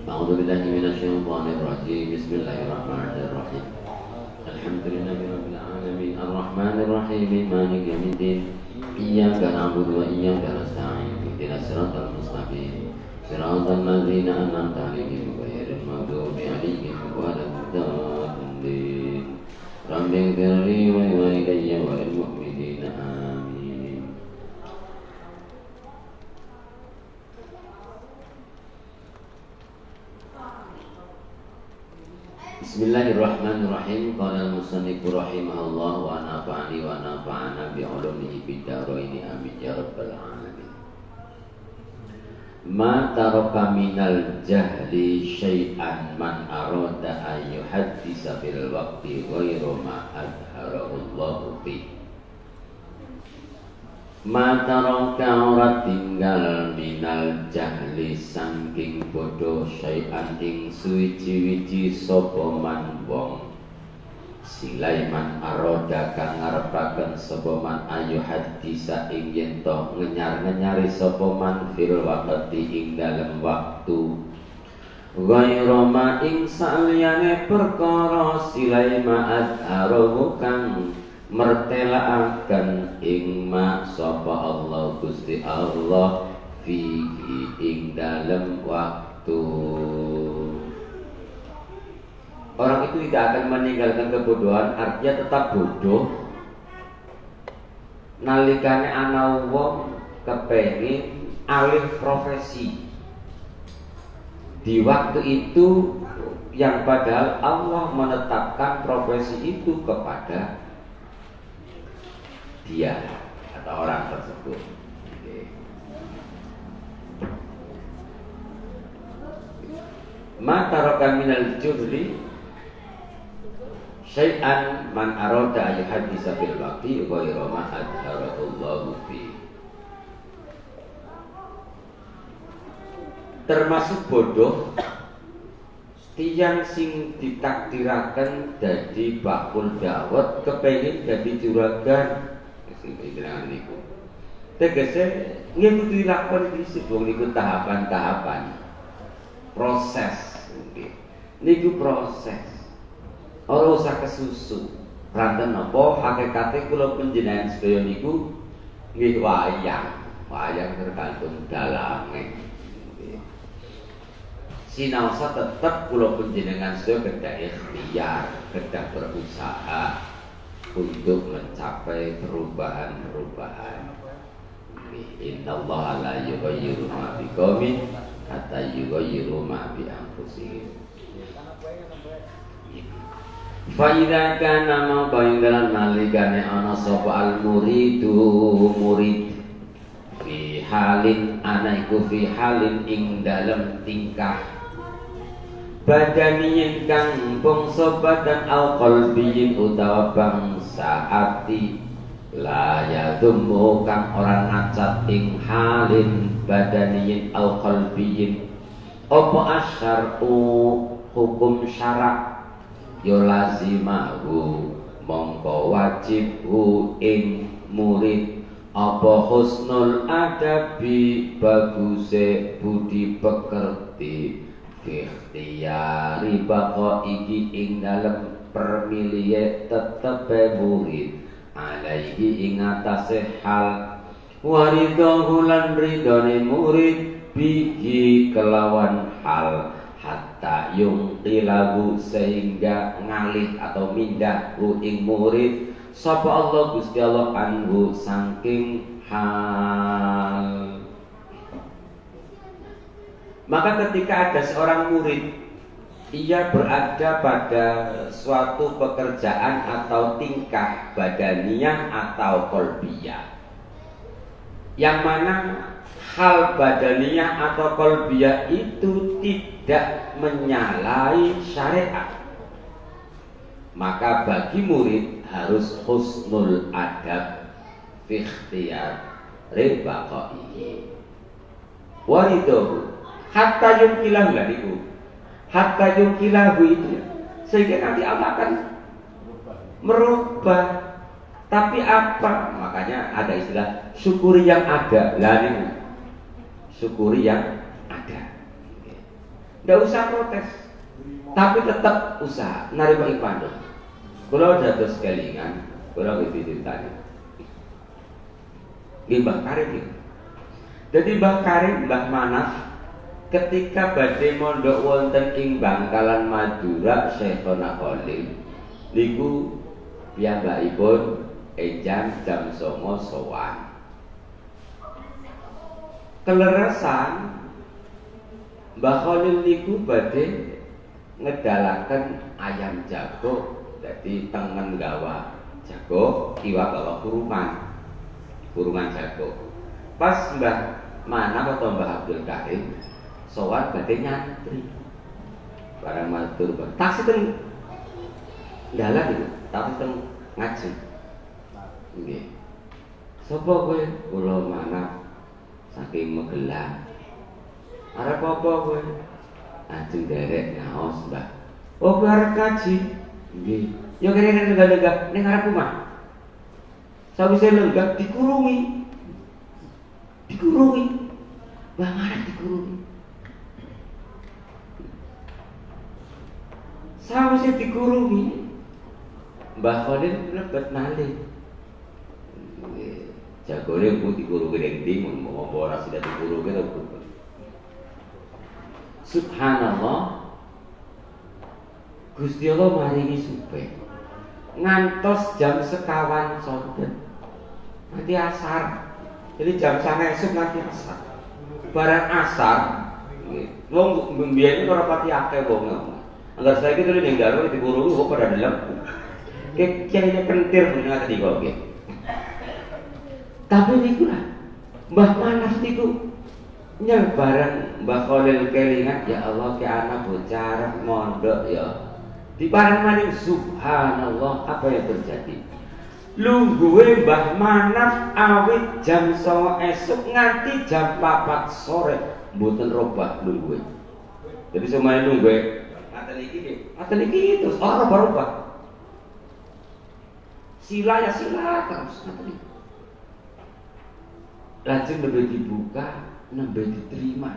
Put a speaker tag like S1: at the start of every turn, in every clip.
S1: A'udzu billahi minasyaitonir rajim. Bismillahirrahmanirrahim. Alhamdulillahirabbil alamin arrahmanir rahim maliki yaumiddin. Iyyaka na'budu wa iyyaka nasta'in. Ihdinas siratal mustaqim. Siratal ladzina an'amta 'alaihim ghairil maghdubi 'alaihim waladdallin. Rabbighfir li wa liwalidayya wa lil mu'minina amin. Bismillahirrahmanirrahim. Qala al-musannif rahimahullah wa nafa'ani wa nafa'ana bi 'ulumihi fid dharain amin ya rabbal alamin. Ma taraka minal jahli syai'an man arada an yuhaddisa bil waqti ghairu ma adharahu Allahu fi. Ma taraka ora tinggal minal jahli saking bodoh syai'an ing suwiji-wiji sapa man wong silaiman aroda kang ngarepaken sapa man ayu hadisa ing yen to ngenyar-ngenyari sapa man fil waqti ing dalem waktu ghairu ma ing saliyane perkara silaima adharahu kang mertelaaken ing ma sapa Allah Gusti Allah fihi ing dalem waktu. Orang itu tidak akan meninggalkan kebodohan, artinya tetap bodoh nalikane ana wong kepengin alih profesi di waktu itu yang padahal Allah menetapkan profesi itu kepada dia atau orang tersebut. Ma taraka minal juhli syai'an man arada ay hadisa bil waqti ghairu ma adharallahu fi. Termasuk bodoh tiyang sing ditakdiraken dadi bakul dawet kepengin dadi juragan. Istilahane niku. Tegese nggih kudu dilakoni dhisik wong niku tahapan-tahapan. Proses nggih. Niku proses. Ora usah kesusu. Ranten napa hakikate kula panjenengan sedaya niku nggih wayang. Wayang tergantung dalange. Sinaosa tetep kula panjenengan sedaya kedah ikhtiar, kedah berusaha untuk mencapai perubahan-perubahan. Innallaha la yughayyiru ma biqaumin hatta yughayyiru ma bi anfusihim. Fa idza kana ma bainal nalikane ana sapa al muridu murid fi halin ana iku fi halin ing dalem tingkah badani kang bangsa badan al qalbiyin utawa bangsa ati la yadummu kang ora ngacat ing halin badaniyin al qalbiyin apa asyar'u hukum syarak yo lazimahu mongko wajibhu ing murid apa husnul adabi baguse budi pekerti ikhtiyari bako iki ing dalem permilihe tetepe murid alaihi ing atase hal waridahu lan ridone murid bihi kelawan hal hatta yungqilahu sehingga ngalih atau mindahku ing murid sapa Allah Gusti Allah anhu saking hal. Maka ketika ada seorang murid, ia berada pada suatu pekerjaan atau tingkah badaniyah atau qalbiyah, yang mana hal badaniyah atau qalbiyah itu tidak menyalahi syariat, maka bagi murid harus husnul adab fi ikhtiyar ribaqaihi waridahu hatta yumkilahu ladiku hatta yumkilahu itu sehingga nanti Allah akan merubah. Tapi apa? Makanya ada istilah syukuri yang ada. Lah niku syukuri yang ada.
S2: nggak usah protes, tapi tetap usaha narima ibadah. Kalau dados kelingan, kalau gitu ditanya. Mbah Karim itu. Jadi Mbah Karim, Mbah Manaf ketika badhe mondok wonten ing Bangkalan Madura Syekhona Khalil niku piyambakipun jam 9 sowan. Keleresan Mbah Khalil niku badhe ngedalaken ayam jago, dadi tengen gawa jago, kiwa gawa kurungan jago. Pas Mbah Manaf atau Mbah Abdul Karim sowan badhe nyantri. Barang matur taksih teng dalan itu, taksih teng ngaji. Nggih. Sapa kowe? Kula Manaf saking Magelang. Arep apa kowe? Ajeng derek ngaos, Mbah. Oh, kowe arep ngaji? Nggih. Ya kene-kene lenggah-lenggah ning arep omah. Sawise lenggah dikurungi. Mbah Manaf dikurungi. Sawise dikurungi, Mbah Khalil mlebet malih. Jagone ku dikurungi ning ndi mau ora sida dikurungi to. Subhanallah. Gusti Allah maringi supe. Ngantos jam 1 sonten. Nanti asar. Jadi jam 9 esuk nanti asar. Barang asar, wong mbiyen ora pati akeh wong. Angger saiki telu ning dalu dikurungi kok pada delem. Kayaknya kentir punya tadi kok. Tapi niku lah Mbah Manaf niku nyel bareng Mbah Khalil kelingan, ya Allah ke anak bocah mondok ya. Di barang maning subhanallah apa yang terjadi? Lungguhe Mbah Manaf awit jam 9 esuk nganti jam 4 sore mboten robah lungguhe. Jadi semuanya lungguhe ngaten iki terus ora robah. Sila ya sila terus ngaten iki. Lajeng nembe dibuka, nembe diterima.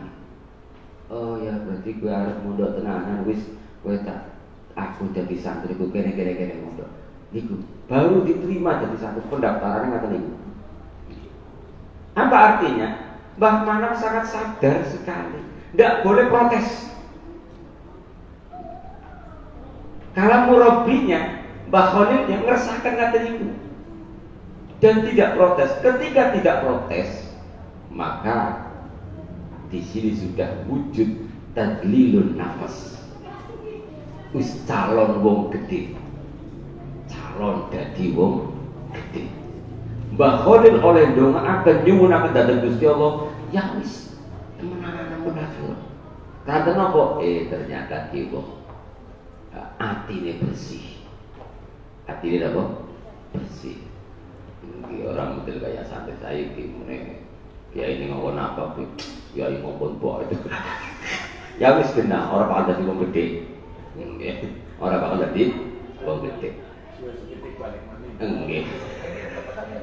S2: Oh ya berarti gue harus mondok tenanan wis gue tak aku jadi santri gue kene mondok. Niku baru diterima jadi santri pendaftarannya ngaten niku. Apa artinya? Mbah Manaf sangat sadar sekali, tidak boleh protes. Kalau murabinya Mbah Khalil yang ngeresahkan ngaten niku dan tidak protes. Ketika tidak protes, maka di sini sudah wujud tadlilun nafas. Wis calon wong gede, calon dadi wong gede. Mbah Khalil oleh donga akan nyuwunaken dhateng Gusti Allah, ya wis temenan munafik. Kanten apa? Ternyata kiwa atine bersih. Atine apa? Bersih. Ini orang model kayak santri saya gimana? Ya ini ngomong apa? Ya ini ngomong apa itu? Ya wis benar, orang bakal dadi wong gede. Orang bakal dadi wong gede. Enggak.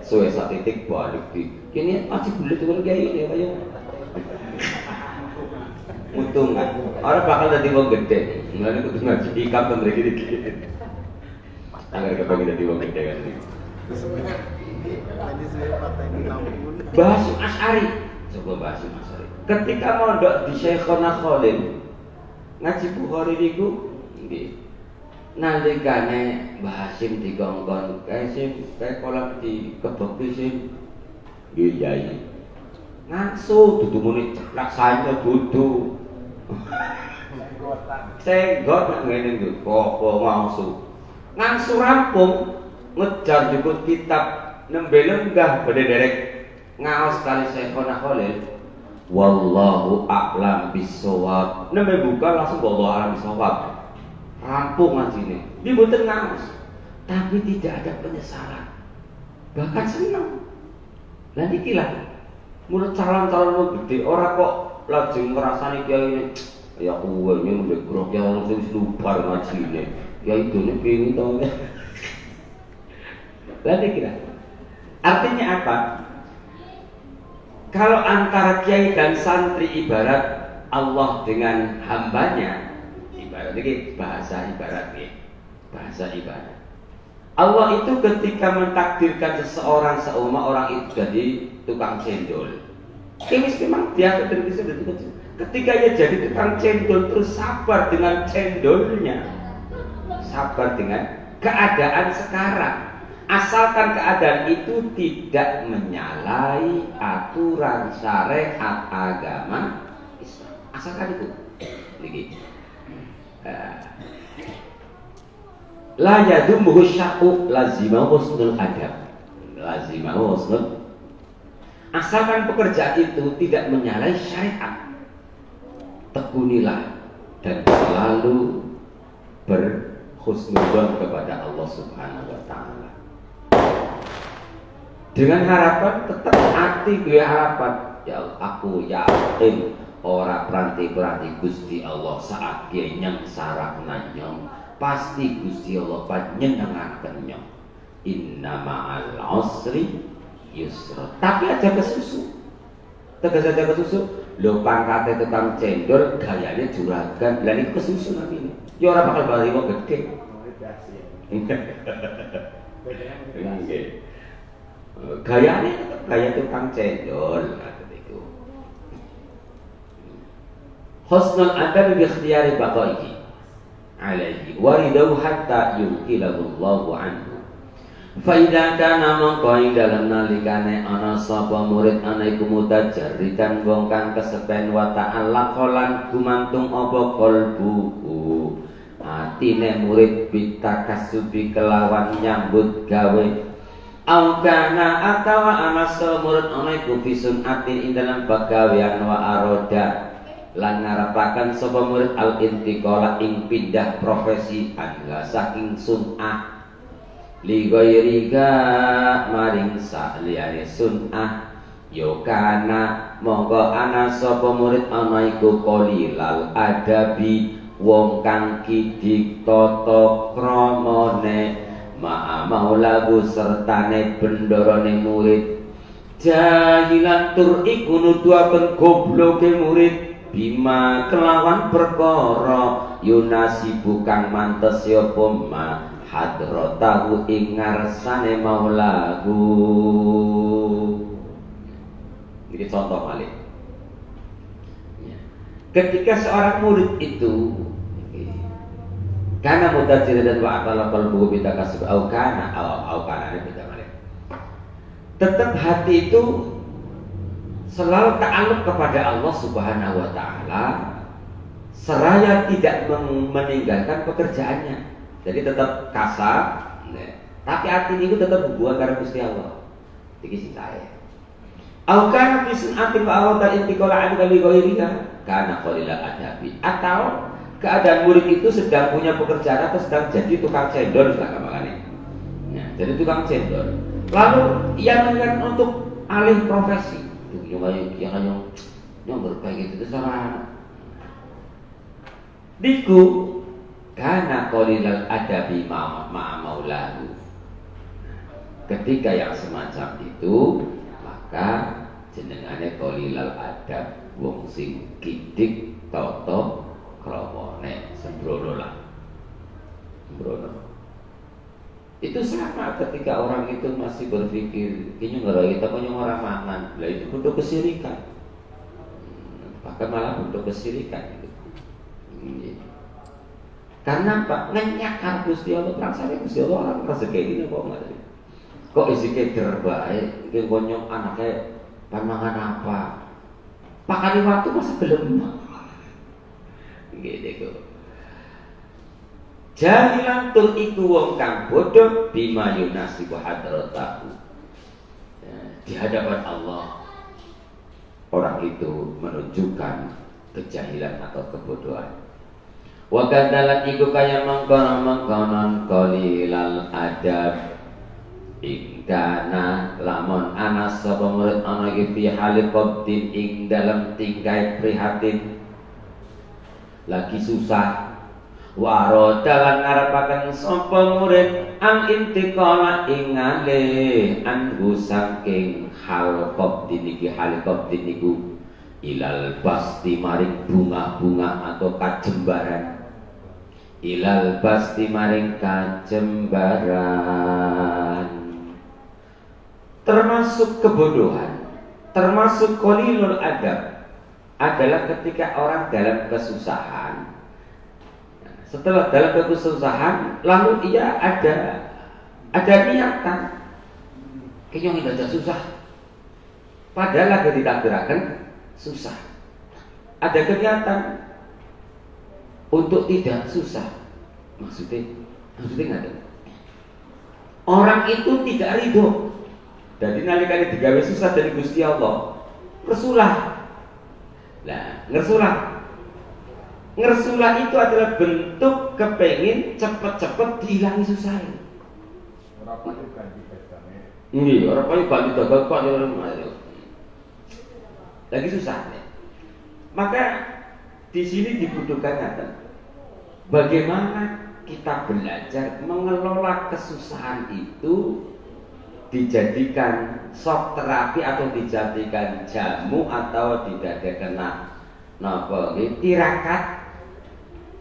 S2: Suwe sak titik balik di. Kini masih bulet turun kayak ini kaya. Untungan. Orang bakal dadi wong gede. Mulane kudu ngaji ikam to mriki iki. Angger kepengin dadi wong gede kan. Bahasim Asy'ari. Coba Bahasim Asy'ari. Ketika mondok di Syekhona Khalil ngaji Bukhari niku nggih. Nalikane Bahasim dikongkon kae kolam di kebeki sing nggih yai. Ngangsu dudu muni ceplak sanyo dudu. Senggot ngene niku apa ngangsu. Ngangsu rampung ngejar jukut kitab nembe lenggah badhe derek ngaos kali Syekhona Khalil wallahu a'lam bissawab nembe buka langsung wallahu a'lam bissawab rampung ngajine iki mboten ngaos tapi tidak ada penyesalan bahkan seneng lan iki lah mulut calon-calon gede ora kok lajeng ngrasani kiai ini ya kuwe nyembe grok ya wong sing lubar ngajine ya idone piye to. Berarti kira artinya apa? Kalau antara kiai dan santri ibarat Allah dengan hambanya, ibarat ini bahasa ibarat nih, bahasa ibarat. Allah itu ketika mentakdirkan seseorang seumur orang itu jadi tukang cendol. Ini memang dia ketika ia jadi tukang cendol terus sabar dengan cendolnya, sabar dengan keadaan sekarang. Asalkan keadaan itu tidak menyalahi aturan syariat agama Islam. Asalkan itu. Begini. La yadumuhu syaqu lazimahu husnul adab. Lazimahu husnul. Asalkan pekerjaan itu tidak menyalahi syariat, tekunilah dan selalu berhusnudzon kepada Allah Subhanahu wa taala. Dengan harapan tetap hati gue harapan, ya Allah, aku yakin orang peranti Gusti Allah saat dia nyang saraf nanyong pasti Gusti Allah panjenengaken nyong. Inna ma'al usri yusra. Tapi aja kesusu. Tegas aja kesusu. Lho pangkate tukang cendol gayane juragan. Lah niku kesusu namine. Ya ora bakal bali wong gedhe. Gayane tetep gaya tukang cendol ngaten iku. Husnul adab bi ikhtiyari baqaihi alaihi waridahu hatta yunqilahu Allahu anhu. Fa idza kana mangko dalam nalikane ana sapa murid ana iku mutajarridan wong kang kesepen wa ta'ala lan gumantung apa qalbuhu. Atine murid bitakasubi kelawan nyambut gawe. Aukana atawa ana murid ana iku fisun atin ing dalam pagawean wa aroda lan ngarepaken sapa murid al intiqala ing pindah profesi angga saking sun'ah li ghairika maring saliyane sun'ah yo kana monggo ana sapa murid ana iku qalilal adabi wong kang kidik tata kramane ma'a maulagu sertane bendorone murid jahilan tur iku nuduhaken gobloke murid bima kelawan perkara yunasi bukan mantes ya poma hadratahu ing ngarsane maulagu. Ini contoh balik ya. Ketika seorang murid itu karena mutajir dan wa'atala qalbuhu bitakasub au kana ini beda balik. Tetap hati itu selalu ta'alluq kepada Allah Subhanahu wa taala seraya tidak meninggalkan pekerjaannya. Jadi tetap kasar, tapi hati itu tetap hubungan karo Gusti Allah. Iki sing saya. Au kana fi sun'atin wa awtal intiqala an kali ghairiha kana qalilal adabi. Atau keadaan murid itu sedang punya pekerjaan atau sedang jadi tukang cendol gampangannya. Nah, jadi tukang cendol. Lalu ia mengingat untuk alih profesi. Yang berbaik itu sarana. Diku karena qalilal adabi ma'amaulahu. Ketika yang semacam itu, maka jenengane qalilal adab, wong sing kidik tata kramane sembrono lah. Sembrono. Itu sama ketika orang itu masih berpikir kayaknya nggak kita punya orang mangan, lah itu bentuk kesirikan, bahkan malah bentuk kesirikan itu. Karena apa? Ngenyak karo Gusti Allah, praksane Gusti Allah orang rezeki ini kok nggak ada. Kok isi keder bae, iki konyong anaknya panangan apa? Pakane waktu masa gelem. Gitu. Jahilan tur iku wong kang bodoh bima yunasibu hadratahu. Di hadapan Allah orang itu menunjukkan kejahilan atau kebodohan. Wa kadzalat iku kaya mangkonon qalilal adab ingkana lamun ana sapa murid ana iki fi hali qabdin ing dalam tingkai prihatin lagi susah waro dalan ngarepaken sapa murid ang intiqala ing ngalih anggo saking hal qabdin iki hal qabdin niku ilal basti maring bunga-bunga atau kajembaran, ilal basti maring kajembaran. Termasuk kebodohan, termasuk qalilul adab adalah ketika orang dalam kesusahan. Setelah dalam kesusahan, lalu ia ada niatan kayaknya tidak susah, padahal lagi ditakdirkan susah. Ada kegiatan untuk tidak susah. Maksudnya nggak ada. Orang itu tidak ridho. Jadi nalikane digawe susah dari Gusti Allah, ngersulah. Nah, ngersulah itu adalah bentuk kepengin cepet-cepet dihilangi susah.
S3: Orang paling ganti bedanya.
S2: Ini orang paling ganti dagang kok lagi susah. Maka di sini dibutuhkan bagaimana kita belajar mengelola kesusahan itu, dijadikan shock terapi atau dijadikan jamu atau didadekna napa tirakat,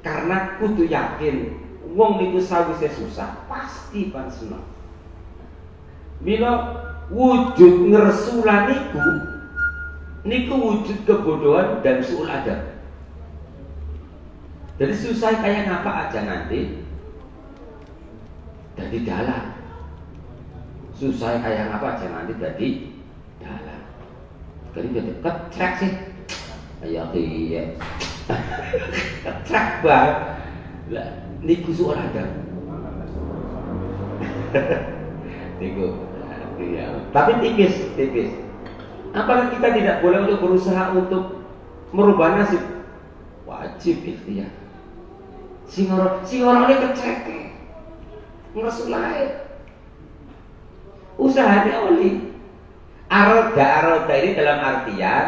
S2: karena kudu yakin wong niku sawise susah pasti pan seneng. Mila wujud ngersula niku wujud kebodohan dan suul adab. Jadi susah kayak ngapa aja nanti jadi dalam. Susah kayak ngapa aja nanti jadi dalam. Jadi jadi ketrek sih. Ayo iya. Ketrek banget. Lah niku suul adab. Niku ya. Tapi tipis. Apakah kita tidak boleh untuk berusaha untuk merubah nasib? Wajib ikhtiar. Sing ora ini keceke. Ngesulai. Usahanya oli. Aroda ini dalam artian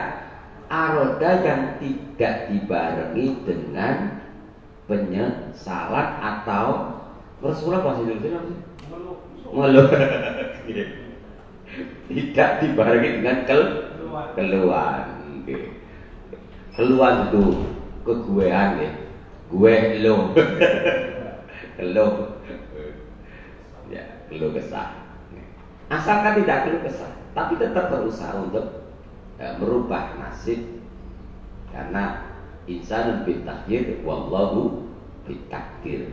S2: aroda yang tidak dibarengi dengan penyesalan atau Rasulullah bahasa Indonesia apa sih? Ngeluh. Tidak dibarengi dengan keluhan. Keluhan itu keguean ya. Gue lo. Keluh. Ya, keluh kesah. Asalkan tidak keluh kesah, tapi tetap berusaha untuk merubah nasib, karena insanun bitakdir wallahu bitakdir.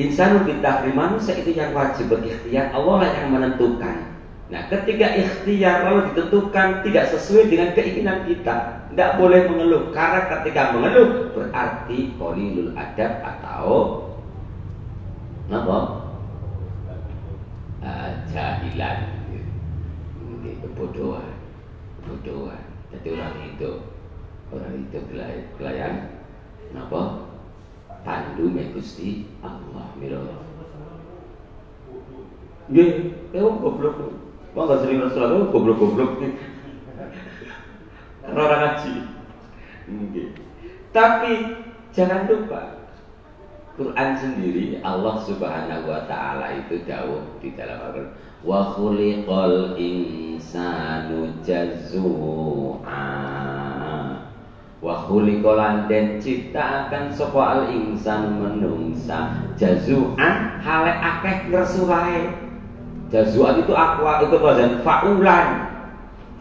S2: Insanun bitakdir, manusia itu yang wajib berikhtiar, Allah lah yang menentukan. Nah, ketika ikhtiar lalu ditentukan tidak sesuai dengan keinginan kita, tidak boleh mengeluh, karena ketika mengeluh berarti qalilul adab atau apa? Jahilan, kebodohan. Jadi orang itu kelayan apa? Pandu Gusti Allah milo. Nggih, goblok. Wong gak sering Rasulullah goblok nih. Karena orang ngaji. Nggih. Tapi jangan lupa Quran sendiri Allah Subhanahu wa taala itu dawuh di dalam Al-Qur'an, wa khuliqal insanu jazua. Wa khuliqal den ciptaaken sapa al insan menungsa jazuan hale akeh ngersulahe. Jazuan itu aqua itu wazan faulan.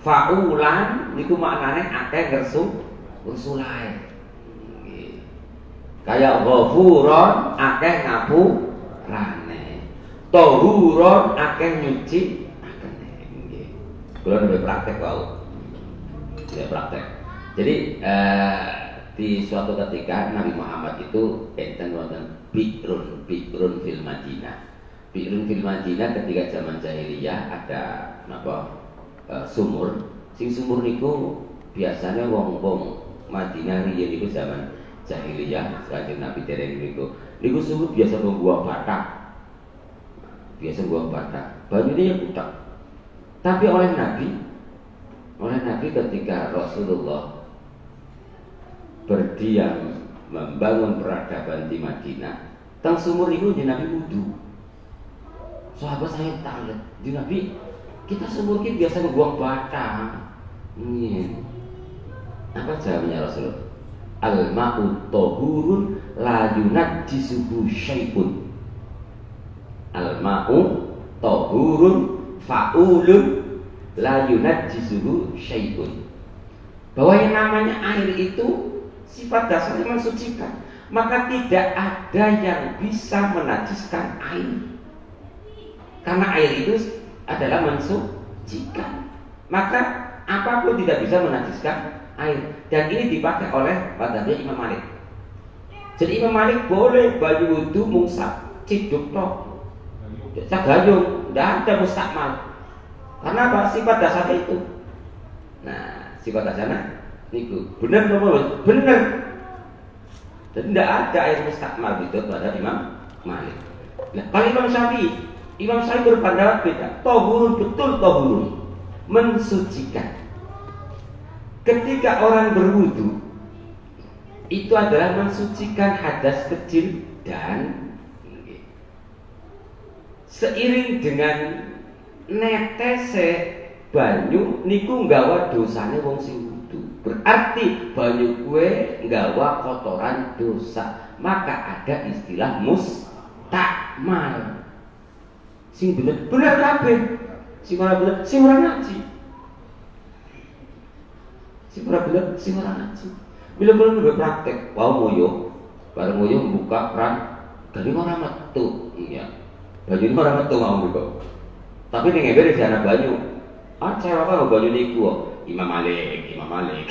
S2: Faulan niku maknane akeh ngersulahe. Kayak ghafuron akeh ngapurane, tahuron akeh nyuci akene. Nggih. Kula nembe praktek wae. Ya praktek. Jadi di suatu ketika Nabi Muhammad itu enten wonten bikrun fil Madinah. Bikrun fil Madinah ketika zaman jahiliyah ada napa sumur. Sing sumur niku biasanya wong-wong Madinah riyen niku zaman jahiliyah, selanjutnya Nabi dereng niku sumur biasa membuang batak. Banyune yang butak. Tapi oleh Nabi ketika Rasulullah berdiam membangun peradaban di Madinah, teng sumur itu di Nabi wudu. Sahabat saya tanya, di Nabi kita sumur ini biasa membuang batak.
S1: Apa jawabnya Rasulullah? Al-ma'u tahurun la yunajjisuhu syai'un. Al-ma'u tahurun fa'ulun la yunajjisuhu syai'un. Bahwa yang namanya air itu sifat dasarnya mensucikan, maka tidak ada yang bisa menajiskan air. Karena air itu adalah mensucikan, maka apapun tidak bisa menajiskan air. Dan ini dipakai oleh madhabnya Imam Malik. Jadi Imam Malik boleh banyu wudu mungsat ciduk tok, sagayung, tidak ada mustakmal. Karena apa? Sifat dasarnya itu. Nah, sifat dasarnya itu benar atau benar. Dan tidak ada air mustakmal gitu pada Imam Malik. Nah, kalau Imam Syafi'i berpendapat beda. Tohurun, betul tohurun, mensucikan. Ketika orang berwudu itu adalah mensucikan hadas kecil dan seiring dengan netese banyu niku nggawa dosane wong sing wudu. Berarti banyu kue nggawa kotoran dosa. Maka ada istilah mustakmal. Sing bener kabeh. Sing ora bener, sing ora ngaji. Sing ora bener, sing ora ngaji. Bila udah praktek, wow moyo, bareng moyo buka keran, gani orang metu, iya, baju orang metu mau buka. Tapi nih ngeber di anak banyu, cewek apa banyu niku, Imam Malik,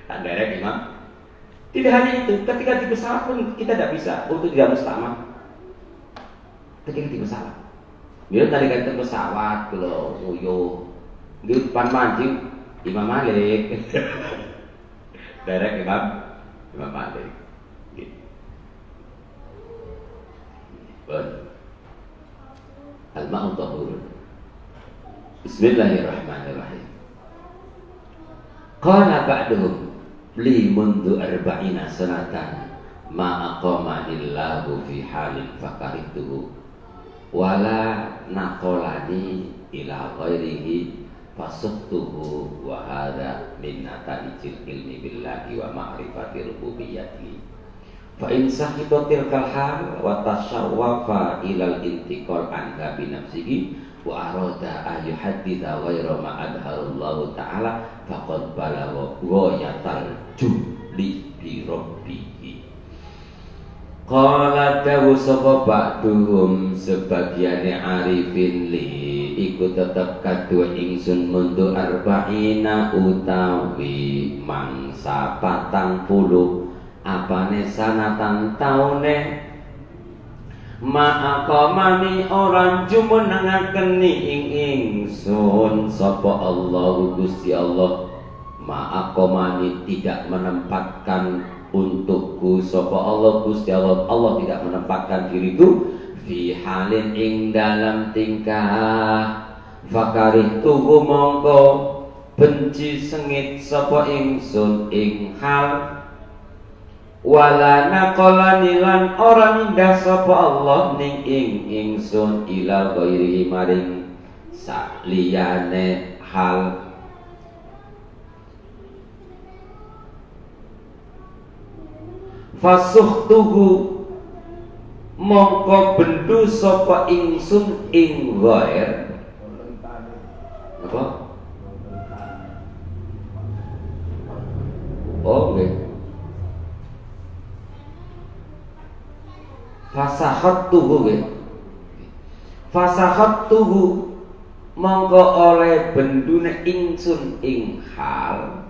S1: tak derek Imam. Tidak hanya itu, ketika di pesawat pun kita tidak bisa untuk tidak mustamah. Ketika di pesawat, bila tadi kata pesawat, kalau moyo, di depan mancing, Imam Malik. Derek Imam Malik. Al-ma'u tahurun. Bismillahirrahmanirrahim. Qala ba'duhum li mundu arba'ina sanatan ma aqamanillahu fi halin fakarituhu wala naqolani ila ghairihi fasuktuhu wa hadha min nataijil ilmi billahi wa ma'rifati rububiyyatihi fa in sahibatil kalhal wa tashawwafa ilal intiqal anha bi nafsihi wa arada ayyuhadditha ghayra ma adharallahu ta'ala faqad balagha ghayatal juli bi rabbihi. Qala dawu sapa ba'duhum sebagiane arifin li iku tetep kadua ingsun mundu arba'ina utawi mangsa 40 apane sanatan taune ma'aqamani orang jumenengaken ing ingsun sapa Allah Gusti Allah ma'aqamani tidak menempatkan untukku sapa Allah Gusti Allah. Allah tidak menempatkan diriku fi halin ing dalam tingkah fakarih tuhu mongko benci sengit sapa ingsun ing hal wala naqalani lan ora mindah sapa Allah ning ing ingsun ila ghairi maring saliyane hal. Fasuhtuhu mongko bendu sapa ingsun ing ghair apa? Oh nggih. Fasahattuhu nggih. Fasahattuhu mongko oleh bendune ingsun ing hal.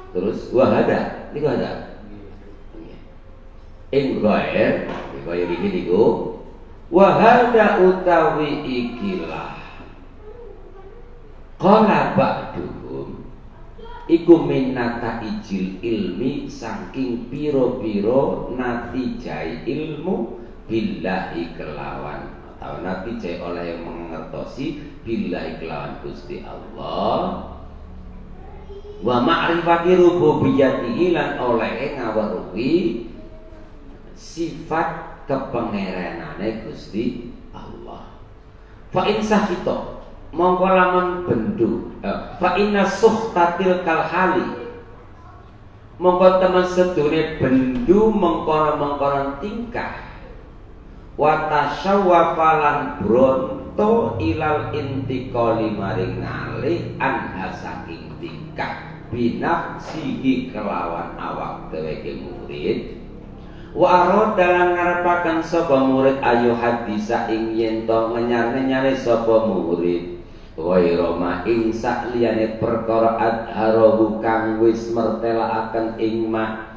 S1: Terus wahada, niku ada. Ing ghair, ghair iki niku wahada utawi ikilah. Qala ba'duhum iku minnata ijil ilmi saking piro-piro natijai ilmu billahi kelawan atau natijai oleh yang mengertosi billahi kelawan Gusti Allah. Wa ma'rifati rububiyyatihi lan oleh ngaweruhi sifat kepengerenane Gusti Allah. Fa in sahito
S2: mongko lamun bendu fa inna suhtatil kalhali mongko temen sedune bendu mengkono-mengkono tingkah wa tasyawwafalan bronto ilal intiqali maring ngalih anha saking tingkah binafsihi kelawan awak dheweke murid wa arad dalam ngarepaken sapa murid ayu hadisa ing yen to ngenyar-ngenyare sapa murid wairoma ing sakliyane perkara adharahu kang wis mertelakaken ing ma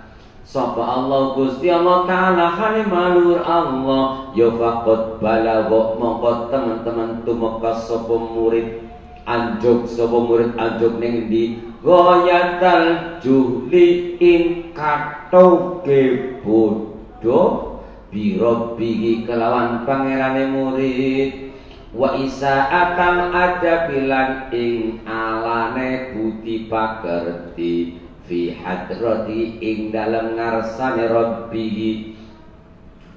S2: sapa Allah Gusti Allah taala hale malur Allah ya faqad balagha mongko teman-teman tumeka sapa murid anjuk sapa murid anjuk ning ndi goyatal juhli ing katoke bodho birobbihi kelawan pangerane murid wa isa'atan ada bilang ing alane budi pakerti fi hadrati ing dalam ngarsane rabbihi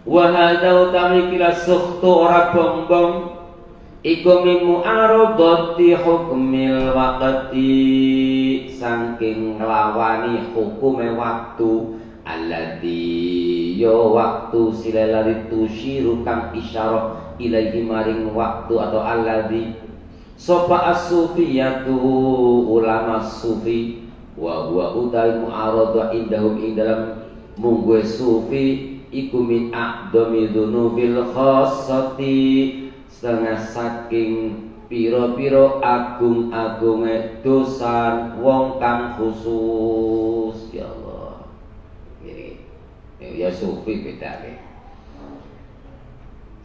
S2: wa hadza tamikila sukhtu ora bombong iku min mu'aradati hukmil waqti saking nglawani hukume waktu alladzi yo waktu silalari tusyiru kang isyarah ilaihi maring waktu atau alladzi sapa as-sufiyatu ulama sufi wa huwa utai mu'arada indahum ing dalam mungguhe sufi iku min aqdami dzunubil khassati setengah saking piro-piro agung-agunge dosa wong kang khusus ya Allah. Ini ya sufi bedane.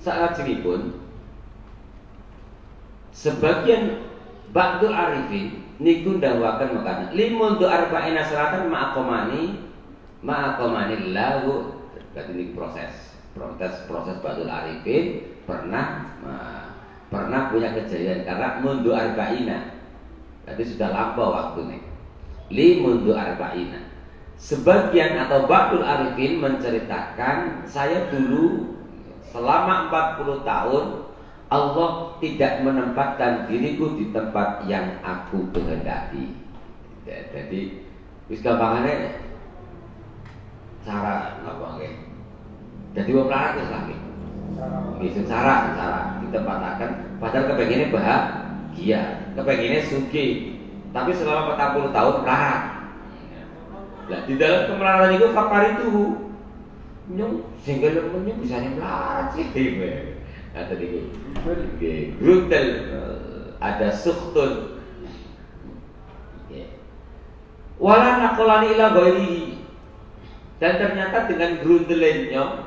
S2: Salajengipun sebagian ba'dul arifin niku ndawaken mekaten limun tu arba'ina salatan ma'aqamani lahu. Berarti ini proses ba'dul arifin pernah punya kejayaan karena mundu arba'ina. Berarti sudah lampau waktunya. Li mundu arba'ina. Sebagian atau ba'dul arifin menceritakan saya dulu selama 40 tahun Allah tidak menempatkan diriku di tempat yang aku kehendaki. Jadi wis gampangannya cara apa nggih. Jadi wong larat wis lagi. Nggih secara ditempatkan padahal kepengennya bahagia, kepengennya sugih. Tapi selama 40 tahun melarat. Nah, di dalam kemelaratan itu fakar itu nyong sehingga nyong bisa melarat sih. Atau di brutal ada sukhtun wala naqolani ila ghairihi dan ternyata dengan grundelennya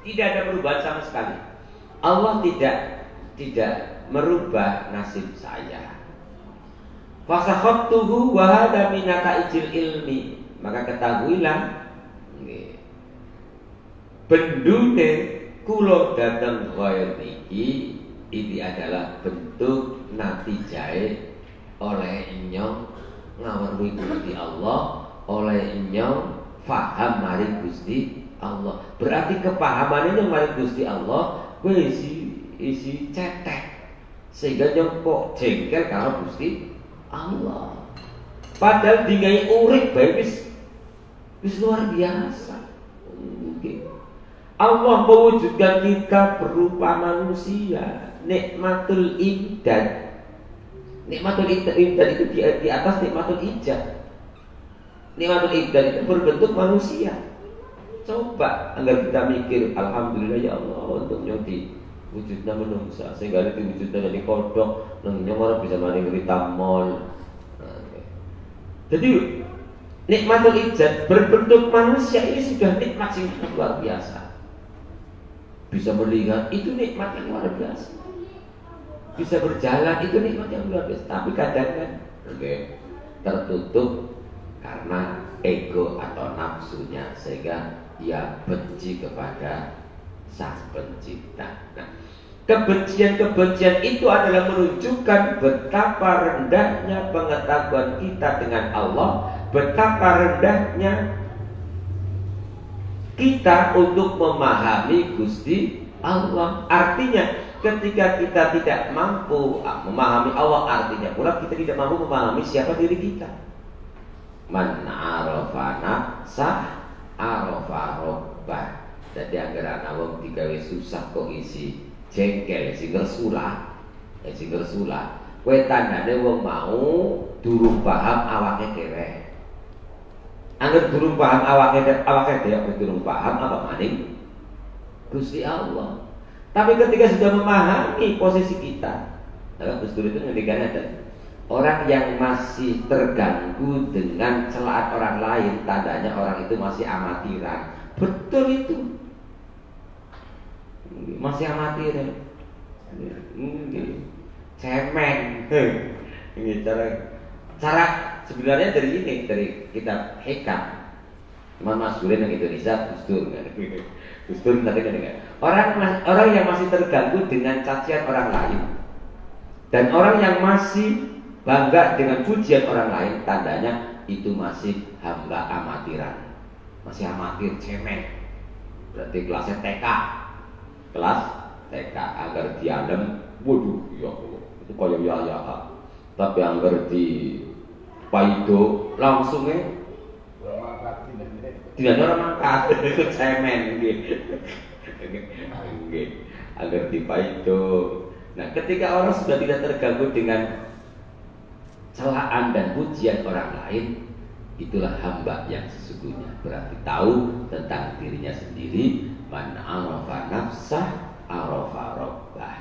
S2: tidak ada perubahan sama sekali. Allah tidak merubah nasib saya. Fasakhattuhu wa hada min nataijil ilmi, maka ketahuilah bendune kulo datang ghair niki ini adalah bentuk natijae oleh nyong ngaweruhi Gusti Allah, oleh nyong faham mari Gusti Allah. Berarti kepahamannya nyong mari Gusti Allah kuwi isi cetek sehingga nyong kok jengkel karo Gusti Allah. Padahal dingai urip bae wis luar biasa. Allah mewujudkan kita berupa manusia. Nikmatul imdad. Nikmatul imdad itu di atas nikmatul ijad. Nikmatul imdad itu berbentuk manusia. Coba agar kita mikir, alhamdulillah ya Allah untuk nyoti wujudnya manusia sehingga itu wujudnya dari kodok, nang orang bisa mari ngerita mall. Jadi nikmatul ijad berbentuk manusia ini sudah nikmat yang luar biasa. Bisa melihat itu nikmat yang luar biasa. Bisa berjalan itu nikmat yang luar biasa. Tapi kadang kan tertutup karena ego atau nafsunya sehingga dia benci kepada Sang Pencipta. Nah, kebencian-kebencian itu adalah menunjukkan betapa rendahnya pengetahuan kita dengan Allah, betapa rendahnya kita untuk memahami Gusti Allah. Artinya ketika kita tidak mampu memahami Allah, artinya pula kita tidak mampu memahami siapa diri kita. Man arafa nafsah arafa rabbah. Jadi agar anak wong digawe susah kok isi jengkel, isi gersulah, kowe tandane wong mau durung paham awake dhewe. Angger durung paham awake dhewe durung paham apa maning Gusti Allah. Tapi ketika sudah memahami posisi kita, dalam Gus Dur itu ngendikan ada orang yang masih terganggu dengan celaan orang lain, tandanya orang itu masih amatiran. Betul itu. Masih amatiran. Cemen. Ini cara sebenarnya dari ini, dari kitab Hikam. Cuman Mas Gulen yang Indonesia, Gus Dur kan. Gus Dur tadi kan dengar. Orang yang masih terganggu dengan cacian orang lain dan orang yang masih bangga dengan pujian orang lain, tandanya itu masih hamba amatiran, masih amatir, cemen. Berarti kelasnya TK, kelas TK. Agar diadem, waduh, ya Allah, itu kayak ya. Tapi agar di paido langsungnya tidak ada orang angkat, itu cemen gitu. Agar dipaido. Nah, ketika orang sudah tidak terganggu dengan celaan dan pujian orang lain, itulah hamba yang sesungguhnya. Berarti tahu tentang dirinya sendiri. Man arafa nafsah arafa rabbah.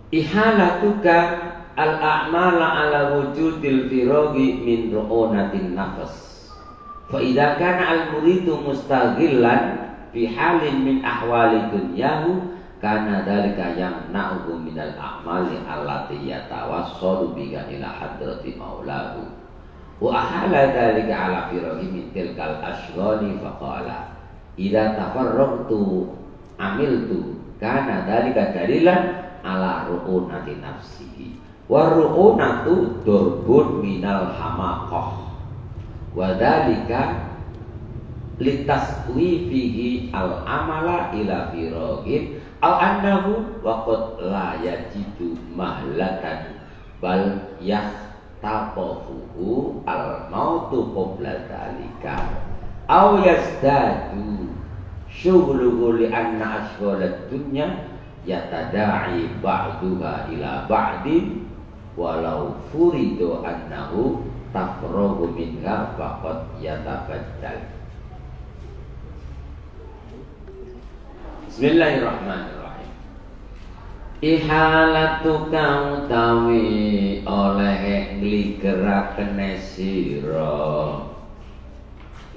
S2: Ihalatuka al-a'mala ala wujudil firaghi min ru'unatin nafas. Fa idza kana al-muridu mustaghillan fi halin min ahwali dunyahu kana dzalika yamna'uhu min al-a'mali allati yatawassalu biha ila hadrati maulahu. Wa ahala dzalika ala firaghi min tilkal ashghali fa qala idza tafarragtu amiltu kana dzalika dalilan ala ru'unati nafsihi. Warru'unatu durbun minal hamaqah wa dzalika litaswifihi al-amala ila firaghin aw annahu waqad la yajidu mahlatan bal yahtafahu al-mautu qabla dzalika aw yazdadu syughluhu li anna ashghalad dunya yatada'i ba'duha ila ba'din walau furidu annahu tafrogu minha faqad yatabaddal. Bismillahirrahmanirrahim. Ihalatuka utawi oleh ngligeraken sira,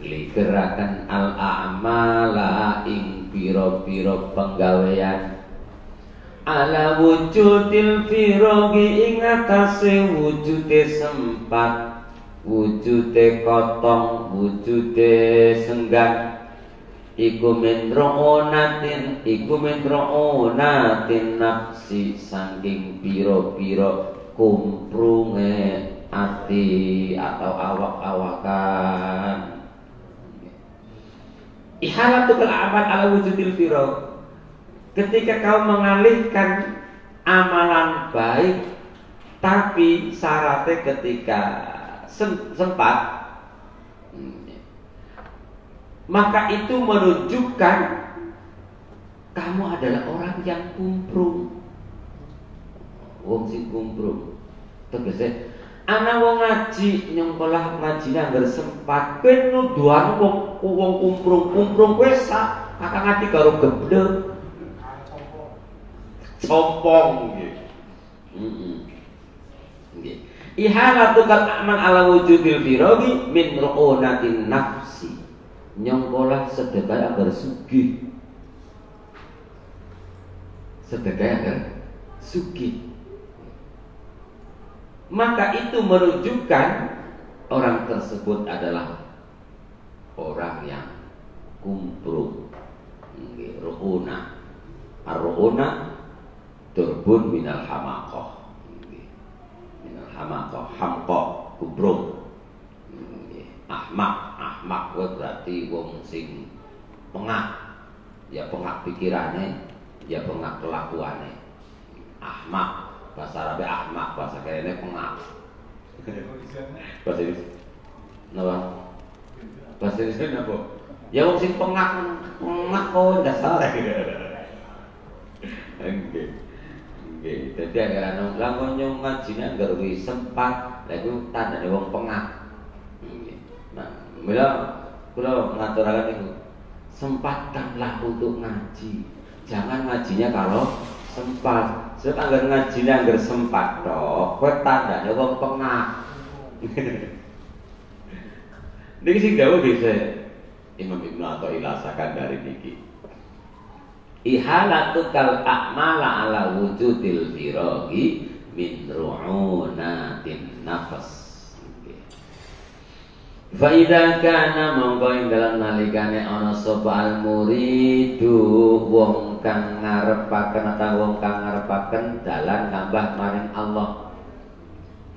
S2: ngligeraken al-a'mala ing pira-pira penggawean ala wujudil firaghi ing atase wujude sempat, wujude kotong, wujude senggang. Iku min ru'unatin nafsi, saking pira-pira kumprunge ati atau awak-awakan. Ihalatul amal ala wujudil firaghi, ketika kau mengalihkan amalan baik, tapi syaratnya ketika sempat, maka itu menunjukkan kamu adalah orang yang kumprung. Wong sing kumprung tegese ana wong ngaji nyengkolah ngaji anggar sempat ben nuduhan wong kumprung wis sak kakang ati karo geblek sombong nggih. Ihalatul amal ala wujudil firaghi min ru'unatin nafsi, nyongkolah sedekah agar sugih, sedekah agar sugih. Maka itu menunjukkan orang tersebut adalah orang yang kumprung. Ru'una, ar-ru'una turbun minal hamaqah, minal hamaqah, hamqah, kumprung, ahmaq
S1: ahmak kuwi berarti wong sing pengak. Ya pengak pikirane, ya pengak kelakuane. Ahmak, bahasa Arabnya ahmak, bahasa kene pengak. Bahasa Inggris. Napa? Bahasa Inggris napa? Ya wong sing pengak kok dasar. Nggih. Nggih, dadi agar ana lamun ngajine anggar wis sempat, lha iku tandane wong pengak. Nggih. Nah, mila kula ngaturaken niku sempatkanlah untuk ngaji. Jangan ngajinya kalau sempat. Sebab anggar ngajinya anggar sempat tok, kowe tandane wong pengak. Niki sing dawuh bisa Imam Ibnu Athaillah Sakandari niki. Ihalatu kal a'mala ala wujudil firaghi min ru'unatin nafas. Faida kana mongko ing dalam nalikane ana sapa al muridu wong kang ngarepaken atau wong kang ngarepaken dalan ngambah maring Allah.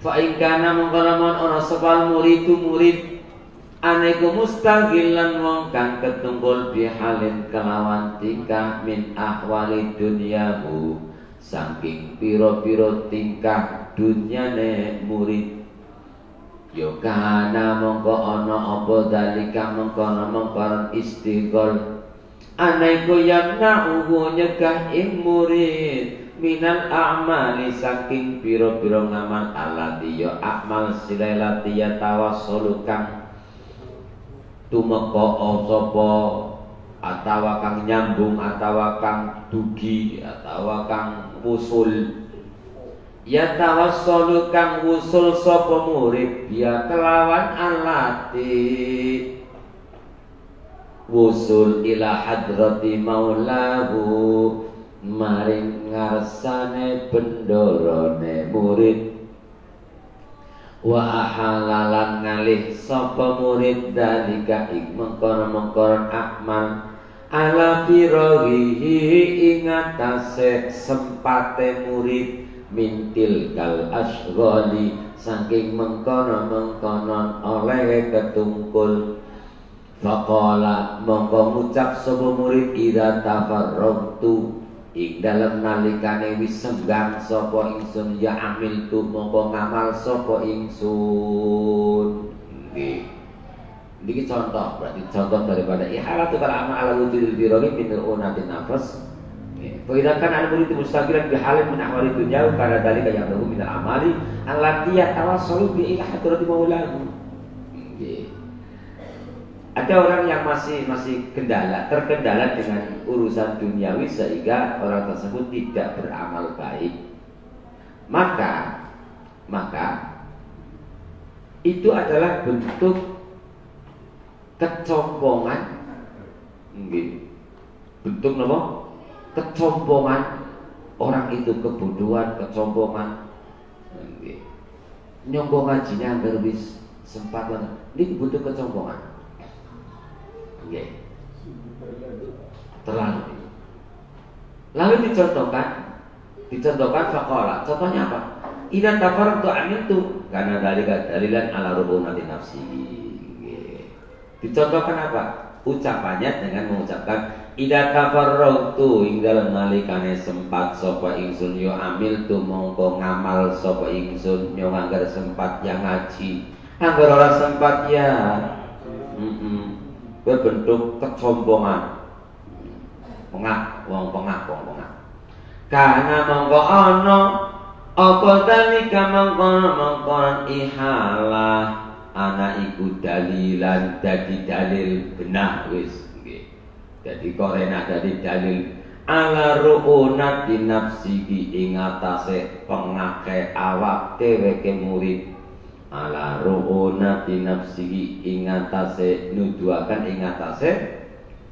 S1: Fa ing kana mongko lamun ana sapa al muridu murid aneku mustaghilan wong kang ketungkul bihalin kelawan tingkah min ahwali dunyahu saking pira-pira tingkah dunyane murid. Yo kana mongko ana apa dalika mongko istighol anaiku yamna'uhu nyegah ing murid minal a'mali saking pira-pira ngamal alati yo amal silailati ya tawassulu kang tumeka sapa atawa kang nyambung atawa kang dugi atawa kang wusul. Ya tawassalu kang wusul sapa murid ya kelawan alati wusul ila hadrati maulahu maring ngarsane bendorone murid. Wa halalan ngalih sapa murid dalika ing mengkono-mengkono akmal ala firaghihi ing atase sempate murid mintil kal asghali saking mengkono-mengkonon oleh ketungkul. Faqala mongko ngucap sapa murid ida tafarragtu ing dalem nalikane wis senggang sapa ingsun ya amil tu mongko ngamal sapa ingsun. Nggih. Niki contoh, berarti contoh daripada ihalatu kal amal ala wujudil firaghi min unatin nafas. Faidakan al-murid mustaqilan bihalin min ahwali dunya karena dalika yang lahu min al-amali allati yatawassalu bi ila hadrati maulahu. Ada orang yang masih terkendala dengan urusan duniawi sehingga orang tersebut tidak beramal baik. Maka itu adalah bentuk kecombongan. Bentuk apa? Kecombongan orang itu, kebodohan, kecombongan. Nyombong ngajinya hampir wis sempat banget. Ini butuh kecombongan. Terlalu. Lalu dicontohkan faqala. Contohnya apa? Idza tafarraqtu amiltu karena dalilan ala rubunati nafsi. Dicontohkan apa? Ucapannya dengan mengucapkan ida tafarraqtu ing dalem nalikane sempat sapa ingsun yo amil tu mongko ngamal sapa ingsun yo anggar sempat yang ngaji anggar ora sempat ya berbentuk kesombongan wong pengak karena mongko ana apa dalika mongko ihalah ana iku dalilan dadi dalil benah wis. Jadi korena dari dalil ala ru'unati nafsihi ing atase pengake awak dheweke murid ala ru'unati nafsihi ing atase nuduhaken ing atase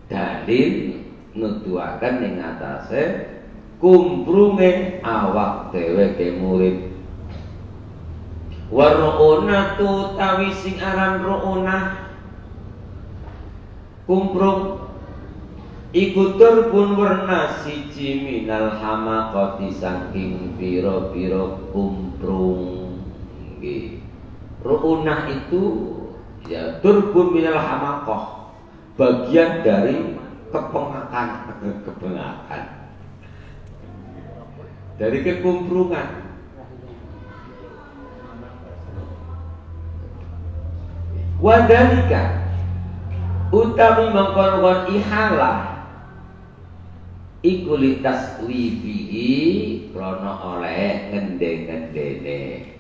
S1: dalil nuduhaken ing atase kumprunge awak dheweke murid. Wa ru'unatu tawi sing aran ru'unah kumprung iku turbun warna siji minal hamaqati saking pira-pira kumprung. Nggih. Ru'unah itu
S2: Ya, turbun minal hamakoh, bagian dari kepengakan, dari kekumprungan. Wadalika utami mengkon ihalah iku litaswibihi krono oleh ngende-ngendene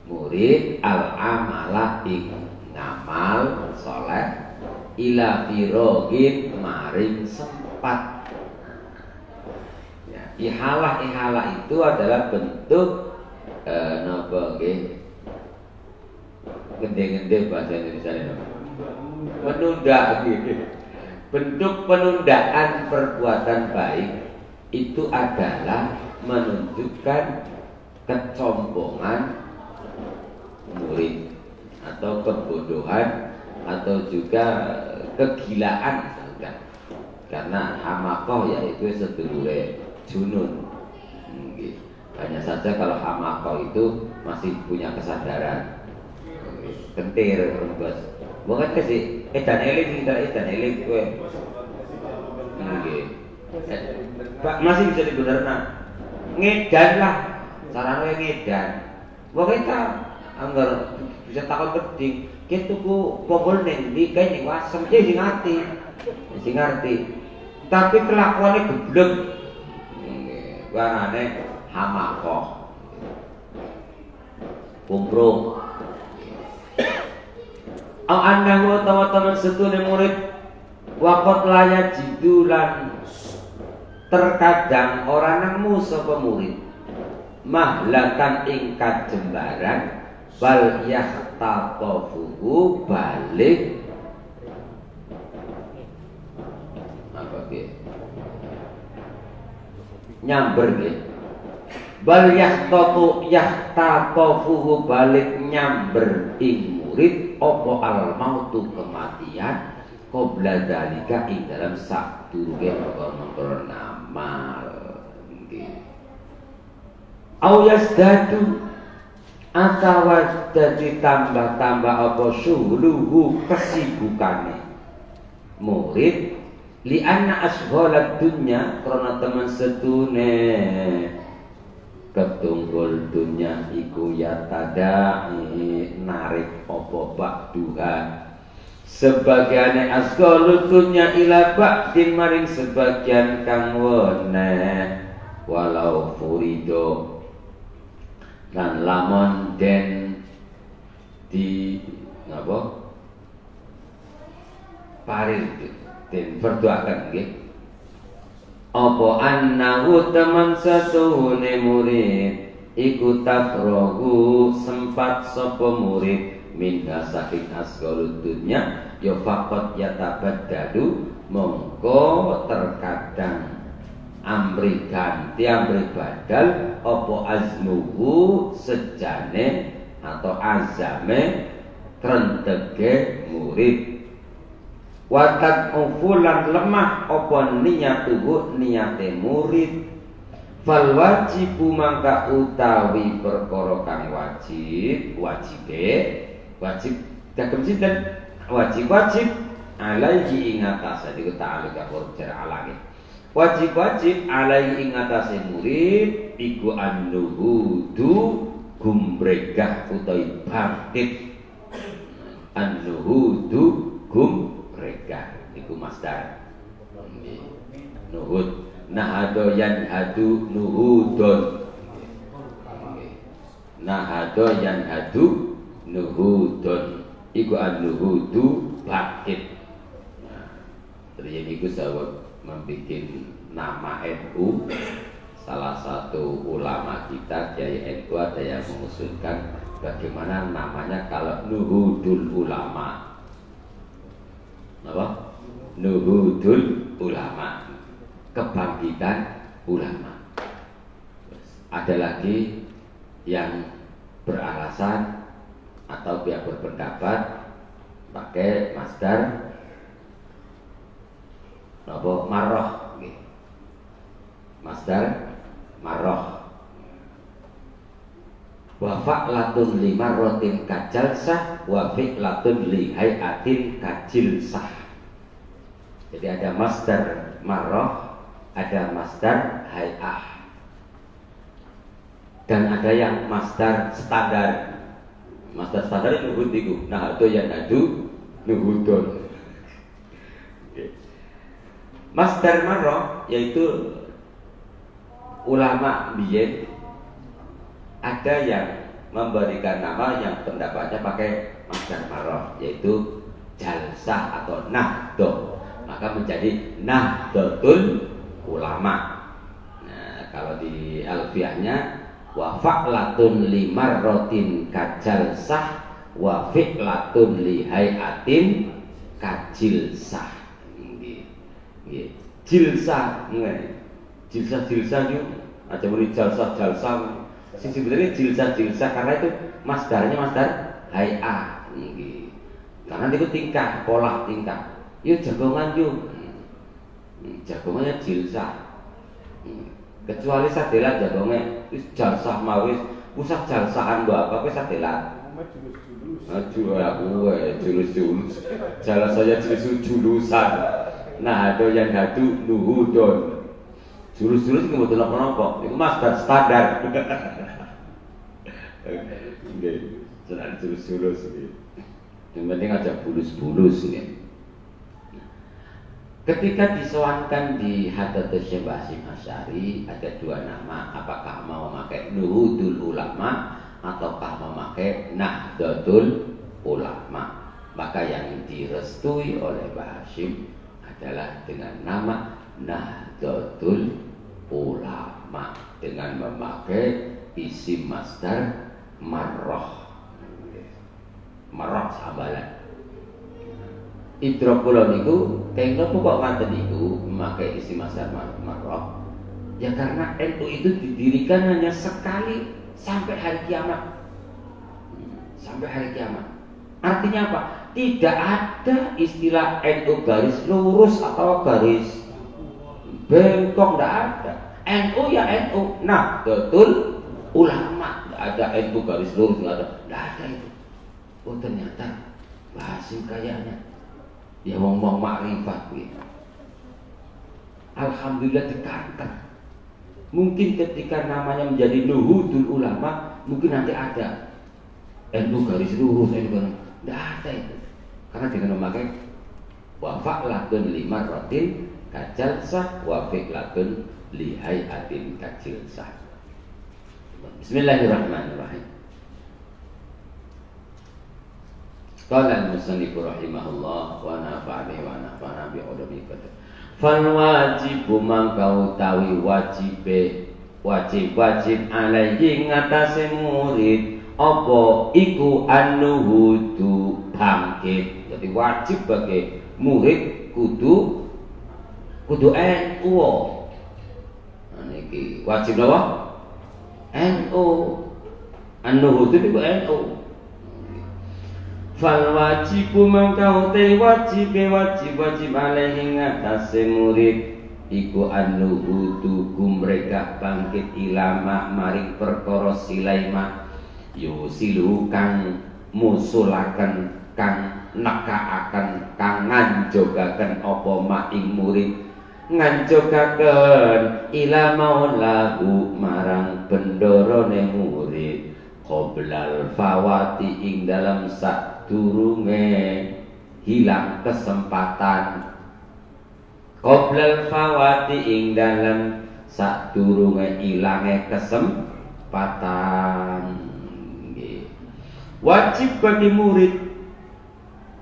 S2: murid al-amala ing ngamal soleh ila firogin maring sempat. Ya, ihalah itu adalah bentuk napa nggih gede-gede bahasa Indonesia ini menunda gitu. Bentuk penundaan perbuatan baik itu adalah menunjukkan kecombongan murid atau kebodohan atau juga kegilaan misalkan. Karena hamakoh yaitu sedulure junun. Hanya saja kalau hamakoh itu masih punya kesadaran. Kentir bos. Bukan kasih edan eling kita edan eling kowe. Nggih. Pak masih bisa dibenerna. Ngedan lah. Carane ngedan. Wong kita anggar bisa takon penting. Ki tuku popol ning ndi kae ning wasem sing ngerti. Sing ngerti. Tapi kelakuannya geblek. Nggih. Warane hamakoh. Kumprung. Au annahu taman setune murid waqat laya jidulan terkadang orang nemu sapa murid mahlakan ing kajembaran bal yahtatafuhu balik apa ge nyamber ge bal yahtatafuhu balik nyamber ing murid opo al mautu kematian qabla dalika ing dalam sadurunge perkara amal nggih au yasdadu atawa dadi tambah-tambah apa syuluhu kesibukane murid li anna asghalad dunya karena teman setune ketunggul dunya iku ya tadai narik opo ba'duha sebagiane asghalud dunya ila ba'din maring sebagian kang wene walau furido lan lamun den di napa paring den berdoakan nggih apa annahu teman satuhune murid iku tafrogu sempat sapa murid minha saking asghalud dunya ya faqat yatabaddadu mongko terkadang amri ganti amri badal apa azmuhu sejane atau azame krentege murid watak ufulan lemah apa niyatuhu niyate murid fal wajibu mangka utawi perkara kang wajib kagem sinten wajib alaihi ing atase iku ta'alluq huruf jar alange wajib alaihi ing atase murid iku an-nuhudu gumregah utawi bangkit an-nuhudu mereka iku masdar nuhud nahado yanhadu nuhudun nahado yanhadu nuhudun iku an-nuhudu bangkit. Terus iku sawet membuat nama NU. Salah satu ulama kita Kiai NU ada yang mengusulkan bagaimana namanya kalau Nuhudul Ulama. Apa? Nuhudul Ulama, kebangkitan ulama. Ada lagi yang beralasan atau yang berpendapat pakai masdar apa marroh, masdar marroh. wa fa'latun limarrotin kajalsah wa fi'latun lihayatin kajilsah. Jadi ada masdar marroh, ada masdar hay'ah, dan ada yang masdar standar. Masdar standar itu nuhud itu, nah itu yang nadu nuhudun. Masdar marroh yaitu ulama biyen ada yang memberikan nama yang pendapatnya pakai masdar marroh, yaitu jalsah atau nahdoh, maka menjadi nahdlatul ulama. Nah, kalau di alfiahnya wa fa'latun limarrotin kajalsah wa fi'latun lihayatin kajilsah. Jilsah, jilsah itu ada muni jalsah. Sebenarnya jilsah karena itu masdarnya masdar hay'ah. Karena itu tingkah, pola tingkah. Yuk jagongan yuk. Jagongannya jilsah. Kecuali sadelat jagongan wis jalsah mawis, usah jalsahan mbok apa wis sadelat. Julus. Jalan saya julusan. Nah, ada yang hadu nuhudon. Jurus-jurus itu betul apa-apa. Itu masdar standar. Nggih, jenenge jurus-jurus iki. Yang penting aja bulus-bulus nggih. Ketika disowankan di Hadratus Syekh Hasyim Asy'ari ada dua nama, apakah mau memakai Nuhudul Ulama ataukah memakai Nahdlatul Ulama. Maka yang direstui oleh Mbah Hasyim adalah dengan nama Nahdlatul Ulama dengan memakai isim masdar marroh. Marroh sabalan. Idrok kula niku kenging kok ngaten niku memakai isim masdar marroh. Ya karena NU itu didirikan hanya sekali sampai hari kiamat. Sampai hari kiamat. Artinya apa? Tidak ada istilah NU garis lurus atau garis bengkok, tidak ada. NU ya NU. Nah, betul ulama, tidak ada NU garis lurus, tidak ada itu. Oh ternyata Mbah Hasyim kayaknya ya ngomong makrifat gitu. Alhamdulillah dikantor. Mungkin ketika namanya menjadi Nuhudul Ulama, mungkin nanti ada NU garis lurus, NU garis. Tidak ada itu. Karena dengan memakai wa fa'latun limarrotin kajalsah wa fi'latun lihayatin kajilsah. Bismillahirrahmanirrahim. Qala al-musannif rahimahullah wa nafa'ani wa nafa'ana bi ulumi qadar. Fal wajibu mangka utawi wajib alaihi ngatasi murid apa iku an-nuhudu bangkit. Jadi wajib bagi murid kudu NU. Nah niki wajib napa? NU. An-nuhudu iku NU. Fal wajibu mangka utai wajib alaihi ngatasi murid iku an-nuhudu mereka bangkit ilama maring perkara silaima yusilu kang musulaken kang nekaaken kang nganjogaken apa maing murid nganjogaken ila maulahu marang bendorone murid qoblal fawati ing dalam sadurunge hilang kesempatan qoblal fawati ing dalam sadurunge ilange kesempatan. Wajib bagi murid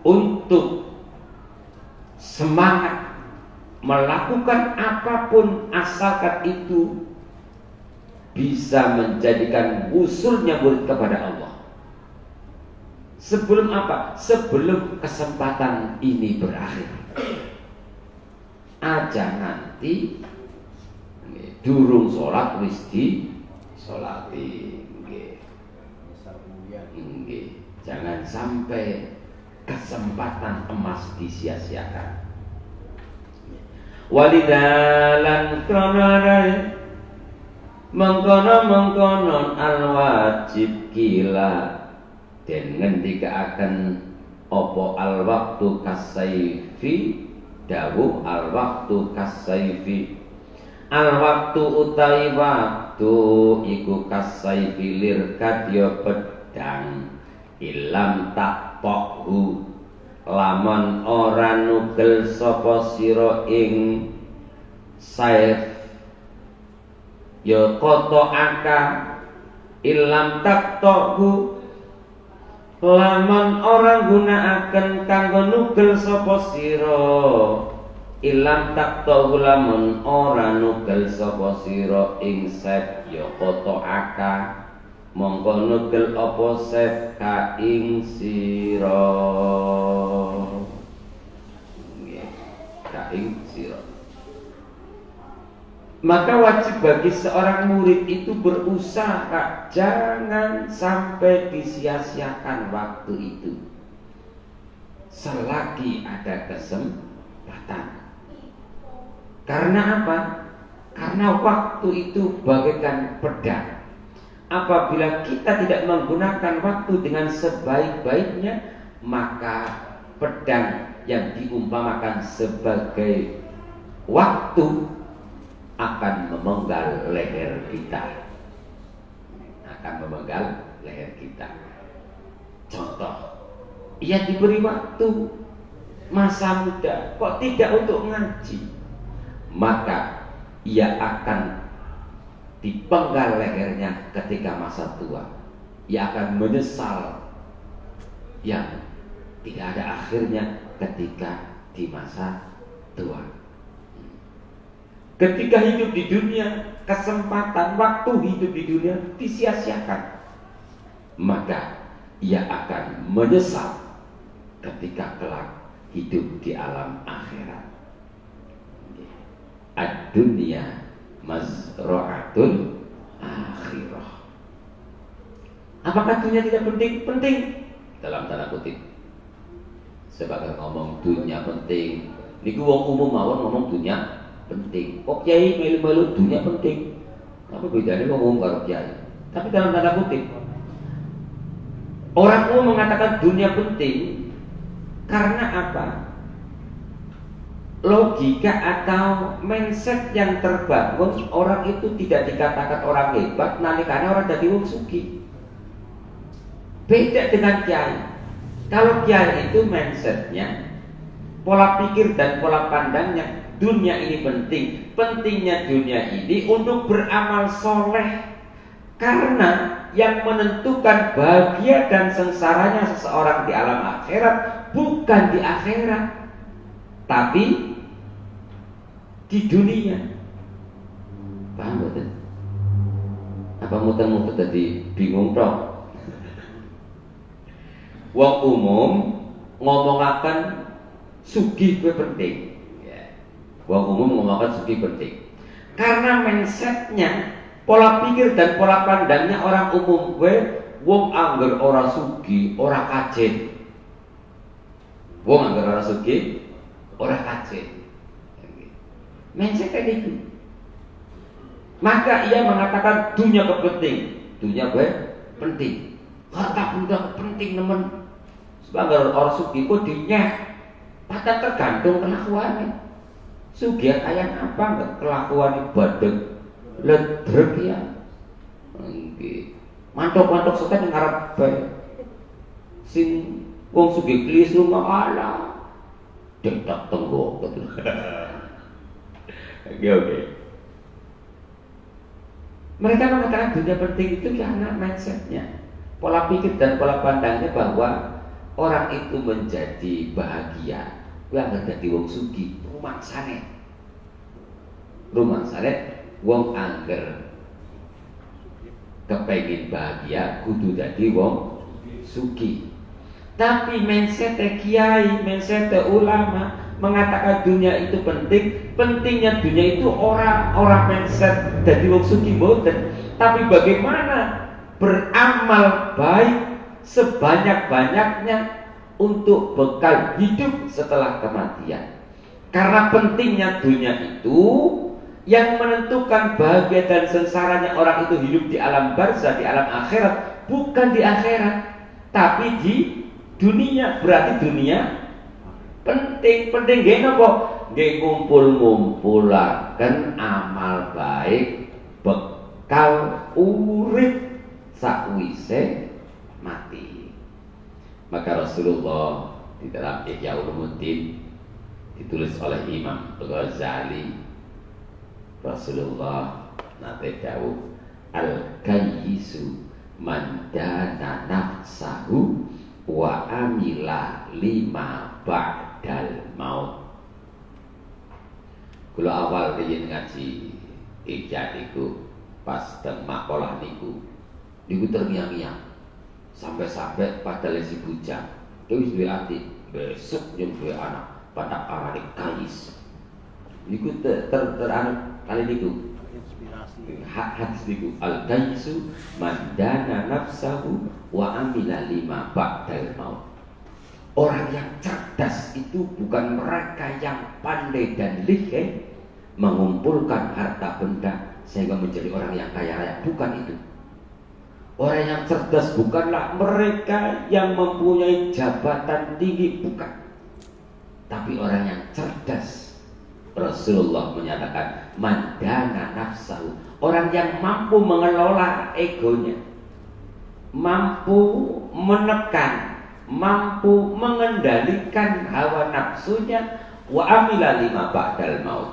S2: untuk semangat melakukan apapun asalkan itu bisa menjadikan wusulnya murid kepada Allah. Sebelum apa? Sebelum kesempatan ini berakhir. Aja nanti durung sholat wis di sholati. Jangan sampai kesempatan emas disia-siakan. Walidalan kronarai mengkono al wajib kila den ngendikaaken apa al waktu kasaifi dawuh al waktu kasaifi al waktu utawi waktu iku kasaifi lir kadya pedang ilam tak pokhu lamun ora nugel sapa sira ing saif ya koto aka ilam tak tokhu lamun ora gunakaken kanggo nugel sapa sira ilam tak tokhu lamun ora nugel sapa sira ing saif ya koto aka mongko nugel apa saif ka ing sira nggih ka ing sira. Maka wajib bagi seorang murid itu berusaha jangan sampai disia-siakan waktu itu selagi ada kesempatan. Karena apa? Karena waktu itu bagaikan pedang. Apabila kita tidak menggunakan waktu dengan sebaik-baiknya, maka pedang yang diumpamakan sebagai waktu akan memenggal leher kita. Contoh, ia diberi waktu masa muda, kok tidak untuk ngaji, maka ia akan dipenggal lehernya ketika masa tua. Ia akan menyesal yang tidak ada akhirnya ketika di masa tua. Ketika hidup di dunia, kesempatan waktu hidup di dunia disia-siakan, maka ia akan menyesal ketika kelak hidup di alam akhirat. Ad-dunya mazra'atul akhirah. Apakah dunia tidak penting? Penting dalam tanda kutip. Sebagai ngomong dunia penting, niku wong umum mawon ngomong dunia penting. Kok kiai melu-melu dunia penting? Apa bedanya ngomong karo kiai? Tapi dalam tanda kutip, orang umum mengatakan dunia penting karena apa? Logika atau mindset yang terbangun, orang itu tidak dikatakan orang hebat nalikane orang jadi wong sugih. Beda dengan kiai. Kalau kiai itu mindsetnya, pola pikir dan pola pandangnya, dunia ini penting. Pentingnya dunia ini untuk beramal soleh. Karena yang menentukan bahagia dan sengsaranya seseorang di alam akhirat bukan di akhirat, tapi di dunia. Paham betul? Apa muter-muter tadi bingung dong? Wong umum ngomongaken sugih kuwi penting. Wong umum ngomongkan sugih penting karena mindsetnya, pola pikir dan pola pandangnya orang umum gue, wong angger ora sugih ora kajen. Wong angger ora sugih ora kajen. Mindset kayak gitu. Maka ia mengatakan dunia penting, dunia gue penting, harta benda penting nemen. Sebagai orang sugih kok dinyeh, pada tergantung kelakuannya. Sugih kayak apa enggak kelakuan badeg ledrek ya. Nggih. Mantok-mantok sekali ngarep bae. Sing wong sugih klisru ala. Detak tenggok. Oke. Mereka mengatakan dunia penting itu karena mindsetnya, pola pikir dan pola pandangnya bahwa orang itu menjadi bahagia yang dadi wong sugih rumangsane wong angger kepengin bahagia kudu dadi wong sugih. Tapi mindset kiai, mindset ulama mengatakan dunia itu penting. Pentingnya dunia itu orang mindset dadi wong sugih mboten, tapi bagaimana beramal baik sebanyak-banyaknya untuk bekal hidup setelah kematian. Karena pentingnya dunia itu Yang menentukan bahagia dan sengsaranya orang itu hidup di alam barzah, di alam akhirat, bukan di akhirat, tapi di dunia. Berarti dunia penting gini kok, nggih ngumpul-ngumpulaken amal baik bekal urip sakwise mati. Maka Rasulullah di dalam Ihya Ulumuddin ditulis oleh Imam Ghazali, Rasulullah nate dawuh, al-kayyisu man dana nafsahu wa amila lima ba'dal maut. Kula awal riyen ngaji Ihya niku pas teng makalah niku terngiang-ngiang sampai pada lesi bujang wis duwe ati besok yang duwe anak pada arane kayis niku teranu kali niku hadis niku al-kayyisu man dana nafsahu wa amila lima ba'dal maut. Orang yang cerdas itu bukan mereka yang pandai dan lihai mengumpulkan harta benda sehingga menjadi orang yang kaya raya, bukan itu. Orang yang cerdas bukanlah mereka yang mempunyai jabatan tinggi, bukan. Tapi orang yang cerdas, Rasulullah menyatakan mandana nafsahu, orang yang mampu mengelola egonya, mampu menekan, mampu mengendalikan hawa nafsunya, wa amila lima ba'dal maut.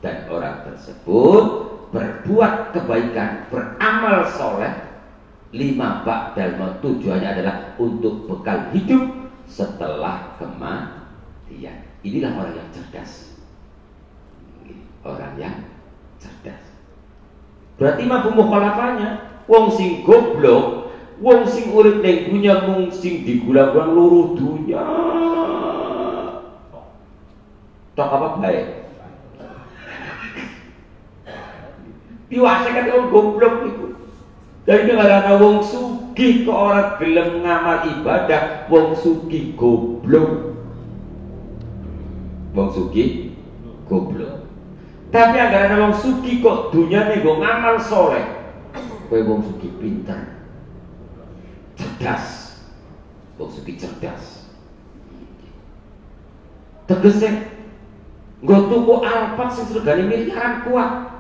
S2: Dan orang tersebut berbuat kebaikan, beramal soleh lima ba'dal maut, tujuannya adalah untuk bekal hidup setelah kematian. Inilah orang yang cerdas. Orang yang cerdas. Berarti mampu mukhalafahnya. Wong sing goblok, wong sing urip ning dunya mung sing digula-gula luruh dunya. Tok apa bae? Diwasakan wong goblok itu. Dari negara wong sugih kok ora gelem ngamal ibadah, wong sugih goblok. Wong sugih goblok. Tapi anggaran wong sugih kok dunyane nggo ngamal soleh. Kowe wong sugih pinter. Cerdas. Wong sugih cerdas. Tegese nggo tuku Alphard sing regane miliaran kuat.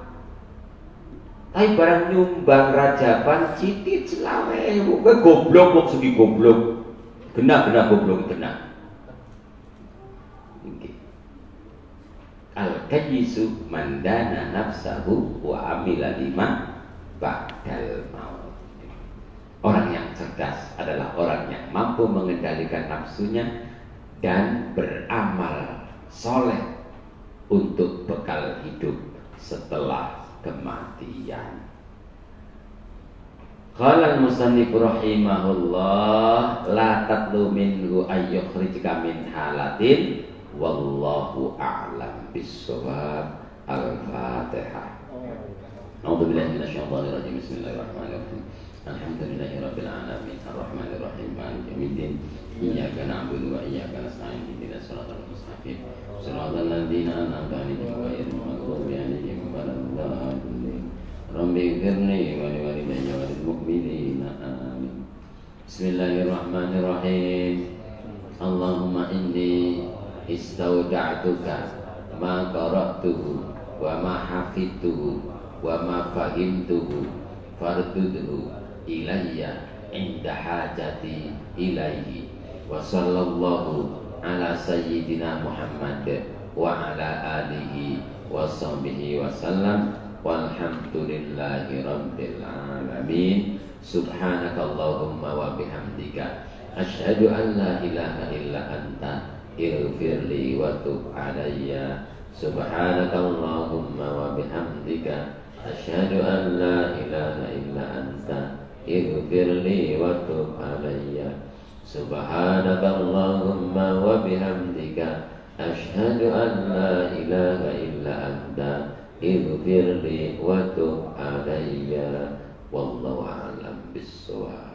S2: Tapi barang nyumbang rajaban citit selawe, kowe goblok, wong sugih goblok. Genah goblok genah. Nggih. Al-kayyisu mandana nafsahu wa amila lima ba'dal maut. Orang yang cerdas adalah orang yang mampu mengendalikan nafsunya dan beramal soleh untuk bekal hidup setelah kematian. Qala al-musannif rahimahullah la tatlu minhu ayyukhrijka min halatin wallahu a'lam bis-shawab. Al-Fatihah. A'udzu billahi minasyaitonir rajim. Bismillahirrahmanirrahim. Alhamdulillahirabbil alamin arrahmanir rahim maliki yaumiddin iyyaka na'budu wa iyyaka nasta'in ihdinas siratal mustaqim siratal ladzina an'amta 'alaihim ghairil maghdubi 'alaihim waladdallin. Rabbi ighfirli wa li walidayya wa lil mu'minina amin. Bismillahirrahmanirrahim. Allahumma inni istauda'tuka ma qara'tuhu wa ma hafidtuhu wa ma fahimtuhu fardudhu ilayya inda hajati ilaihi wa sallallahu ala sayyidina Muhammad wa ala alihi wa sahbihi wa sallam walhamdulillahi rabbil alamin. Subhanakallahumma wa bihamdika asyhadu an la ilaha illa anta ighfirli wa tub alayya. Subhanakallahumma wa bihamdika asyhadu an la ilaha illa anta ighfirli wa tub alayya. Subhanakallahumma wa bihamdika asyhadu an la ilaha illa anta ighfirli wa tub alayya. Wallahu a'lam bis-shawab.